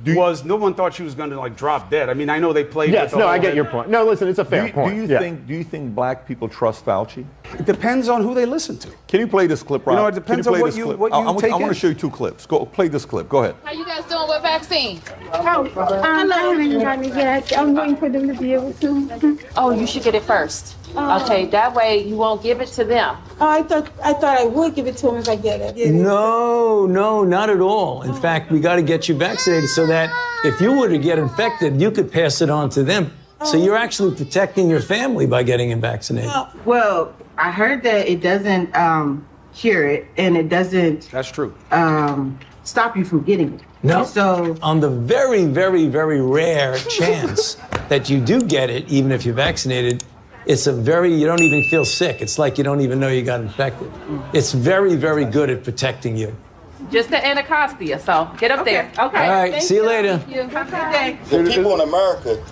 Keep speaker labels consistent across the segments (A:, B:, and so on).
A: was no one thought she was going to like drop dead. I mean, I know they played.
B: Yes, no, I get your point. No, listen, it's a fair point.
C: Do you think black people trust Fauci?
A: It depends on who they listen to.
C: Can you play this clip, Rob?
A: You know, it depends on what you take
C: I want to show you 2 clips. Go play this clip. Go ahead.
D: How you guys doing with vaccine?
E: I haven't gotten it yet. I'm waiting for them to be able to.
D: Oh, you should get it first. Okay, that way you won't give it to them.
E: Oh, I thought I would give it to them if I get it.
F: No, not at all. In fact, we got to get you vaccinated so that if you were to get infected, you could pass it on to them. So you're actually protecting your family by getting them vaccinated.
G: Well, I heard that it doesn't cure it, and it doesn't.
A: That's true.
G: Stop you from getting it.
F: No.
G: So
F: on the very, very, very rare chance that you do get it, even if you're vaccinated, it's you don't even feel sick. It's like you don't even know you got infected. It's very, very good at protecting you.
D: Just the anacostia, so get up there. Okay.
F: All right, see you later.
D: Have a good day.
H: The people in America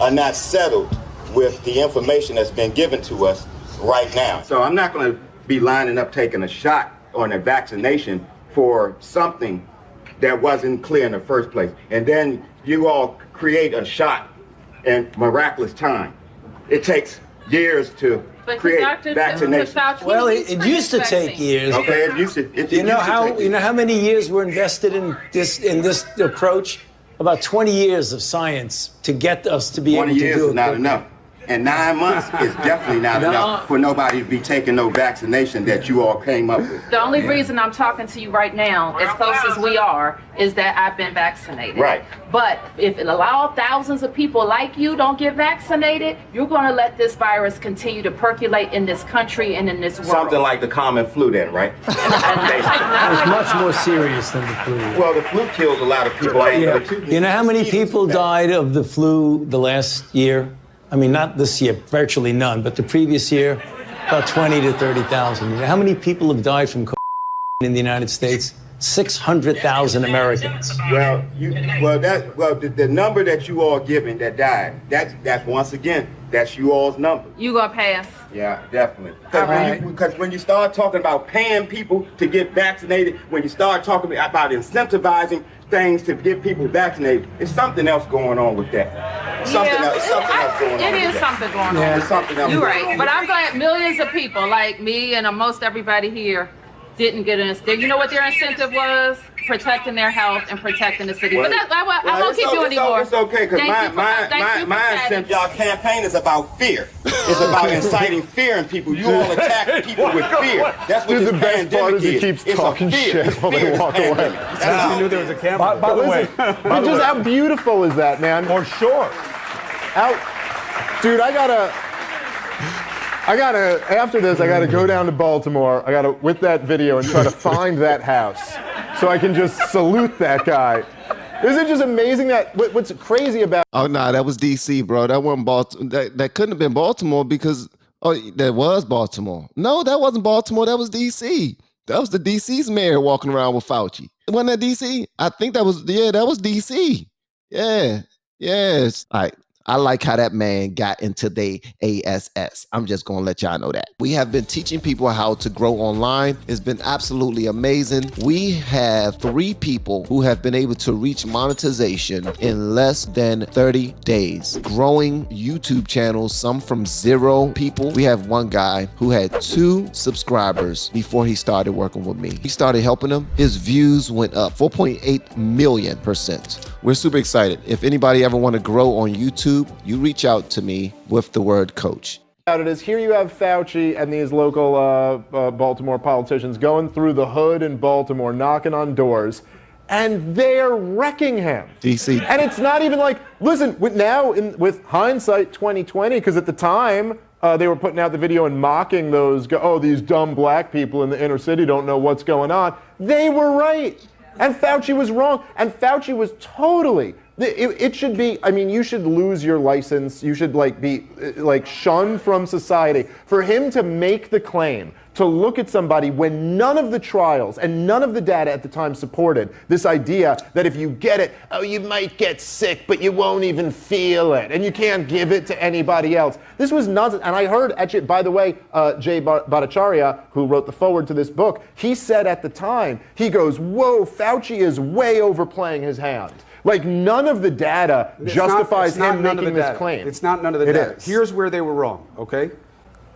H: are not settled with the information that's been given to us right now. So I'm not going to be lining up taking a shot on a vaccination for something that wasn't clear in the first place. And then you all create a shot in miraculous time. It takes years to create vaccination.
F: Well, it used to take years.
H: Okay, it used to.
F: You know how many years were invested in this approach? About 20 years of science to get us to be able to do it.
H: 20 years is not enough. And 9 months is definitely not enough for nobody to be taking no vaccination that you all came up with.
D: The only reason I'm talking to you right now, as close as we are, is that I've been vaccinated.
H: Right.
D: But if it allows thousands of people like you don't get vaccinated, you're going to let this virus continue to percolate in this country and in this world.
H: Something like the common flu then, right?
F: It's much more serious than the flu.
H: Well, the flu kills a lot of people.
F: You know how many people died of the flu the last year? I mean, not this year, virtually none, but the previous year, about 20 to 30,000. You know how many people have died from COVID in the United States? 600,000 Americans.
H: Well, the number that you all giving that died, that's once again, that's you all's number.
D: You gonna pass?
H: Yeah, definitely. Because when you start talking about paying people to get vaccinated, when you start talking about incentivizing things to get people vaccinated, there's something else going on with that. Something else going on.
D: It is something going on.
H: There's something else.
D: You're right. But I'm glad millions of people like me and most everybody here didn't get an. You know what their incentive was? Protecting their health and protecting the city. But I won't keep you anymore.
H: It's okay, because my incentive, y'all campaign is about fear. It's about inciting fear in people. You all attack people with fear. That's what
B: the best part is he keeps talking shit while they walk away.
A: That's how you knew there was a camera.
B: By the way, just how beautiful is that, man?
C: For sure.
B: Dude, I gotta, after this, I gotta go down to Baltimore. With that video, and try to find that house so I can just salute that guy. Isn't it just amazing that what's crazy about?
I: Oh, no, that was D.C., bro. That wasn't Baltimore. That couldn't have been Baltimore because, that was Baltimore. No, that wasn't Baltimore. That was D.C. That was the D.C.'s mayor walking around with Fauci. Wasn't that D.C.? I think that was D.C. Yeah, yes. All right. I like how that man got into the ASS. I'm just going to let y'all know that. We have been teaching people how to grow online. It's been absolutely amazing. We have 3 people who have been able to reach monetization in less than 30 days. Growing YouTube channels, some from 0 people. We have one guy who had 2 subscribers before he started working with me. He started helping him. His views went up 4.8 million%. We're super excited. If anybody ever want to grow on YouTube, you reach out to me with the word coach.
B: It is here you have Fauci and these local Baltimore politicians going through the hood in Baltimore, knocking on doors, and they're wrecking him.
I: DC.
B: And it's not even like, listen, with hindsight 2020, because at the time, they were putting out the video and mocking these dumb black people in the inner city don't know what's going on. They were right. And Fauci was wrong. And Fauci was totally, it should be, I mean, you should lose your license. You should be shunned from society. For him to make the claim, to look at somebody when none of the trials and none of the data at the time supported this idea that if you get it, you might get sick, but you won't even feel it. And you can't give it to anybody else. This was nonsense. And I heard, actually, by the way, Jay Bhattacharya, who wrote the foreword to this book, he said at the time, he goes, whoa, Fauci is way overplaying his hand. Like, none of the data justifies him making this claim.
A: It's not none of the data. Here's where they were wrong, okay?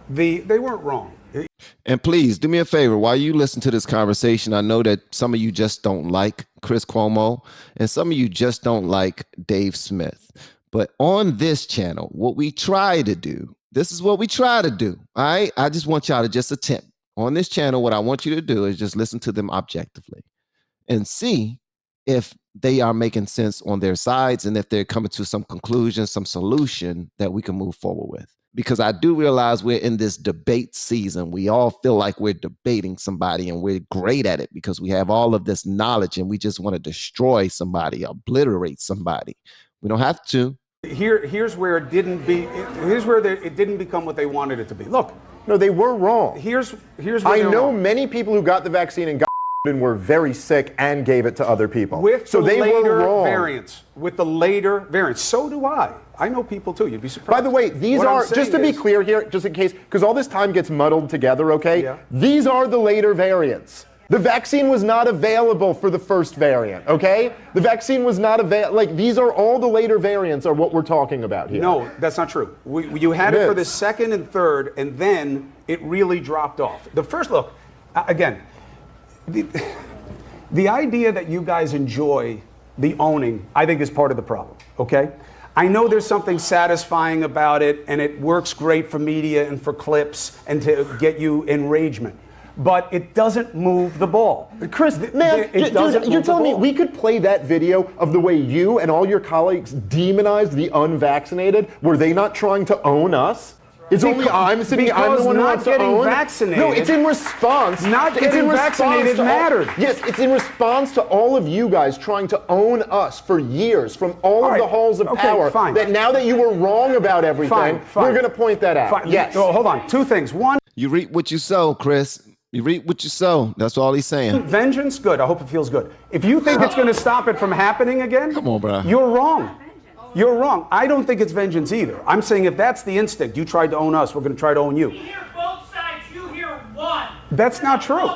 A: They weren't wrong.
I: And please do me a favor while you listen to this conversation. I know that some of you just don't like Chris Cuomo and some of you just don't like Dave Smith. But on this channel, what we try to do, this is what we try to do. All right. I just want y'all to just attempt on this channel. What I want you to do is just listen to them objectively and see if they are making sense on their sides and if they're coming to some conclusion, some solution that we can move forward with. Because I do realize we're in this debate season. We all feel like we're debating somebody and we're great at it because we have all of this knowledge and we just want to destroy somebody, obliterate somebody. We don't have to.
A: Here's where it didn't become what they wanted it to be. Look.
B: No, they were wrong.
A: Here's where
B: I know many people who got the vaccine and got and were very sick and gave it to other people.
A: With the later variants. With the later variants. So do I. I know people too. You'd be surprised.
B: By the way, these are, just to be clear here, just in case, because all this time gets muddled together, okay? Yeah. These are the later variants. The vaccine was not available for the first variant, okay? The vaccine was not available. Like, these are all the later variants are what we're talking about here.
A: No, that's not true. You had it for the second and third, and then it really dropped off. The first, look, again, the idea that you guys enjoy the owning, I think, is part of the problem, okay? I know there's something satisfying about it, and it works great for media and for clips and to get you enragement. But it doesn't move the ball.
B: Chris, man, dude, you're telling me we could play that video of the way you and all your colleagues demonized the unvaccinated? Were they not trying to own us? It's only I'm sitting here, I'm the one who wants to own.
A: Vaccinated.
B: No, it's in response.
A: Not getting vaccinated mattered.
B: Yes, it's in response to all of you guys trying to own us for years from all of the halls of power.
A: Fine.
B: That now that you were wrong about everything, we're going to point that out.
A: Fine.
B: Yes.
A: No, hold on. Two things. One.
I: You reap what you sow, Chris. You reap what you sow. That's all he's saying.
A: Vengeance, good. I hope it feels good. If you think it's going to stop it from happening again,
I: come on, bro.
A: You're wrong. You're wrong. I don't think it's vengeance either. I'm saying if that's the instinct, you tried to own us, we're going to try to own you.
J: We hear both sides, you hear one.
A: That's not true.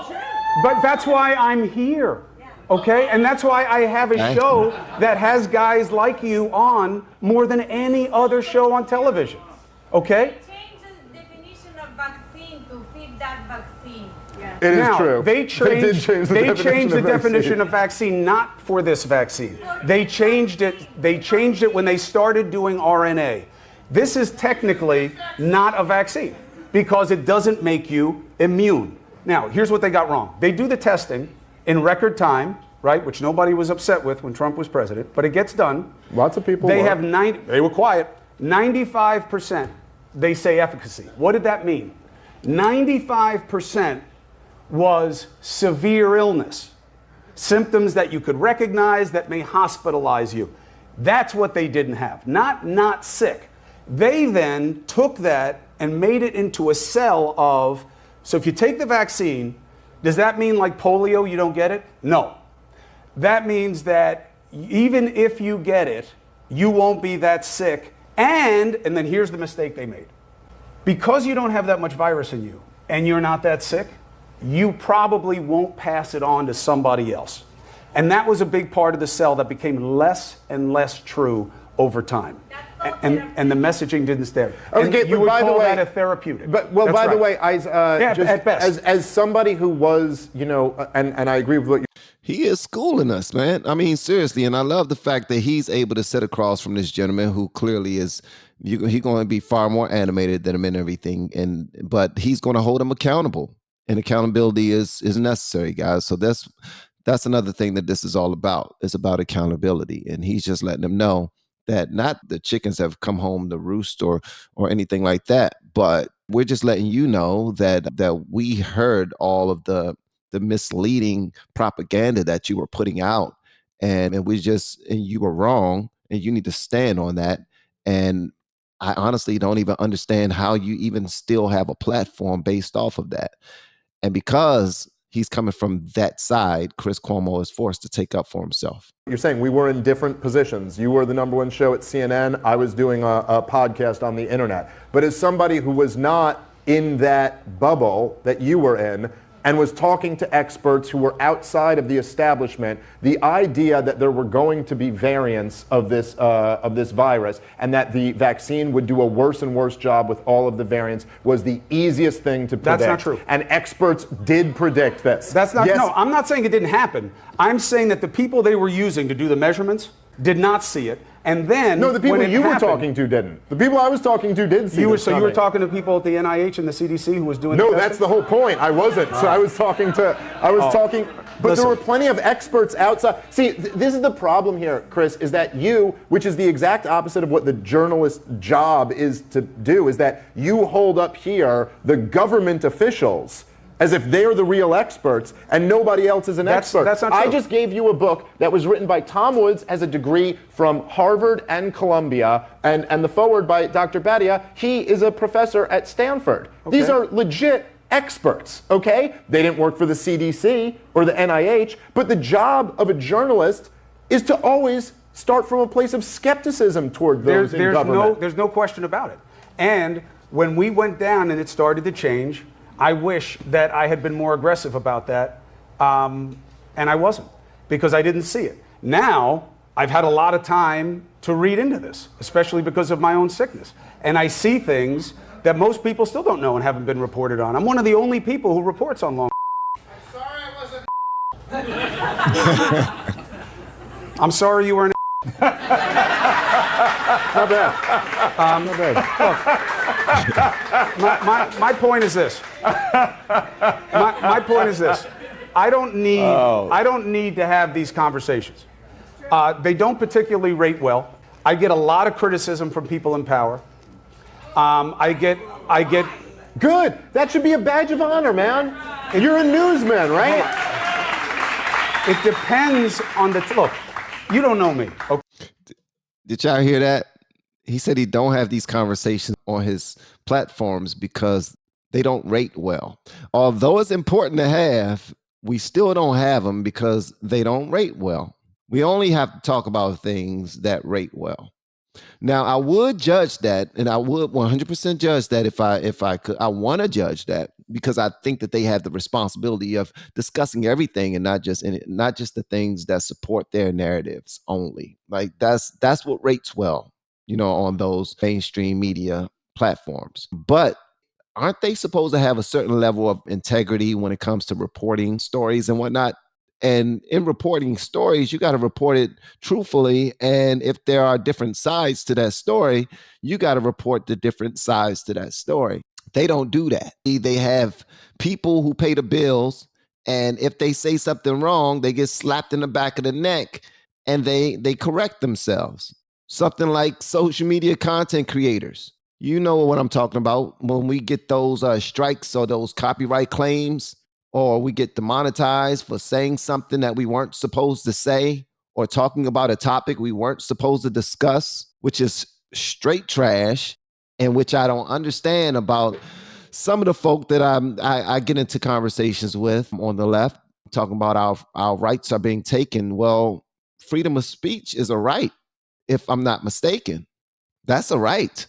A: But that's why I'm here. Okay? And that's why I have a show that has guys like you on more than any other show on television. Okay?
J: Change the definition of vaccine to fit that vaccine.
B: It is true.
A: They changed the definition of vaccine not for this vaccine. They changed it when they started doing RNA. This is technically not a vaccine because it doesn't make you immune. Now, here's what they got wrong. They do the testing in record time, right, which nobody was upset with when Trump was president, but it gets done.
B: Lots of people
A: they were quiet. 95% they say efficacy. What did that mean? 95% was severe illness, symptoms that you could recognize that may hospitalize you. That's what they didn't have, not sick. They then took that and made it into a cell of, so if you take the vaccine, does that mean like polio, you don't get it? No. That means that even if you get it, you won't be that sick. And then here's the mistake they made. Because you don't have that much virus in you and you're not that sick, you probably won't pass it on to somebody else. And that was a big part of the cell that became less and less true over time. And the messaging didn't stand.
B: Okay,
A: you would
B: by
A: call
B: the way,
A: that a therapeutic.
B: But well, by the way,
A: at best.
B: As somebody who was, and I agree with what you.
I: He is schooling us, man. I mean, seriously, and I love the fact that he's able to sit across from this gentleman who clearly is. He's going to be far more animated than him and everything, but he's going to hold him accountable, and accountability is necessary, guys. So that's another thing that this is all about. It's about accountability, and he's just letting them know that not the chickens have come home to roost or anything like that, but we're just letting you know that we heard all of the misleading propaganda that you were putting out, and you were wrong, and you need to stand on that. And I honestly don't even understand how you even still have a platform based off of that. And because he's coming from that side, Chris Cuomo is forced to take up for himself.
B: You're saying we were in different positions. You were the #1 show at CNN. I was doing a podcast on the internet. But as somebody who was not in that bubble that you were in, and was talking to experts who were outside of the establishment, the idea that there were going to be variants of this virus and that the vaccine would do a worse and worse job with all of the variants was the easiest thing to predict.
A: That's not true.
B: And experts did predict this.
A: That's not. Yes. No, I'm not saying it didn't happen. I'm saying that the people they were using to do the measurements did not see it. And then,
B: no, the people you were talking to didn't. The people I was talking to did see it.
A: So you were talking to people at the NIH and the CDC who was doing.
B: No, that's the whole point. I wasn't. So I was talking. But
A: Listen.
B: there were plenty of experts outside. See, this is the problem here, Chris, is that you, which is the exact opposite of what the journalist's job is to do, is that you hold up here the government officials as if they're the real experts and nobody else is an expert.
A: That's not true.
B: I just gave you a book that was written by Tom Woods, has a degree from Harvard and Columbia, and the foreword by Dr. Badia, he is a professor at Stanford.
A: Okay.
B: These are legit experts, okay? They didn't work for the CDC or the NIH, but the job of a journalist is to always start from a place of skepticism toward those in government.
A: There's no question about it. And when we went down and it started to change, I wish that I had been more aggressive about that, and I wasn't, because I didn't see it. Now, I've had a lot of time to read into this, especially because of my own sickness. And I see things that most people still don't know and haven't been reported on. I'm one of the only people who reports on long.
K: I'm sorry I wasn't.
A: I'm sorry you were an.
B: Not bad. Not
A: bad. My point is this. My point is this. I don't need to have these conversations. They don't particularly rate well. I get a lot of criticism from people in power. I get.
B: Good. That should be a badge of honor, man. You're a newsman, right?
A: It depends on the look. You don't know me. Okay.
I: Did y'all hear that? He said he don't have these conversations on his platforms because they don't rate well. Although it's important to have, we still don't have them because they don't rate well. We only have to talk about things that rate well. Now, I would judge that, and I would 100% judge that if I could. I want to judge that because I think that they have the responsibility of discussing everything and not just the things that support their narratives only. Like that's what rates well, on those mainstream media platforms. But aren't they supposed to have a certain level of integrity when it comes to reporting stories and whatnot? And in reporting stories, you got to report it truthfully. And if there are different sides to that story, you got to report the different sides to that story. They don't do that. They have people who pay the bills. And if they say something wrong, they get slapped in the back of the neck and they correct themselves. Something like social media content creators. You know what I'm talking about. When we get those strikes or those copyright claims, or we get demonetized for saying something that we weren't supposed to say, or talking about a topic we weren't supposed to discuss, which is straight trash, and which I don't understand about some of the folk that I get into conversations with on the left, talking about our rights are being taken. Well, freedom of speech is a right, if I'm not mistaken. That's a right.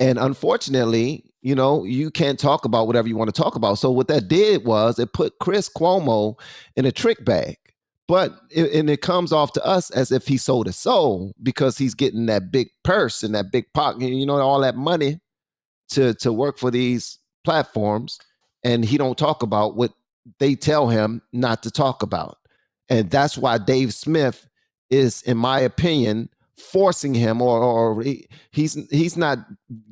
I: And unfortunately, you can't talk about whatever you want to talk about. So what that did was it put Chris Cuomo in a trick bag. But it comes off to us as if he sold his soul because he's getting that big purse and that big pocket, all that money to work for these platforms. And he don't talk about what they tell him not to talk about. And that's why Dave Smith is, in my opinion, forcing him, or he's not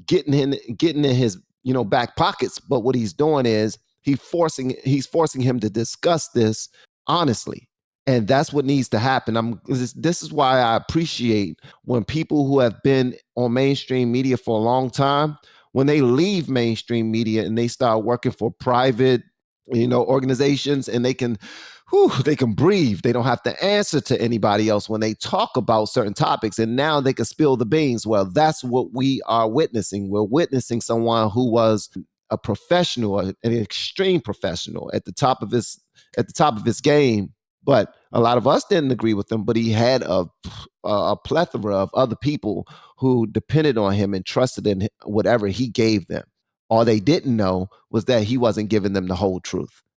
I: getting in his back pockets, but what he's doing is he's forcing him to discuss this honestly, and that's what needs to happen. This is why I appreciate when people who have been on mainstream media for a long time, when they leave mainstream media and they start working for private organizations, and they can breathe. They don't have to answer to anybody else when they talk about certain topics, and now they can spill the beans. Well, that's what we are witnessing. We're witnessing someone who was a professional, an extreme professional at the top of his game. But a lot of us didn't agree with him, but he had a plethora of other people who depended on him and trusted in whatever he gave them. All they didn't know was that he wasn't giving them the whole truth.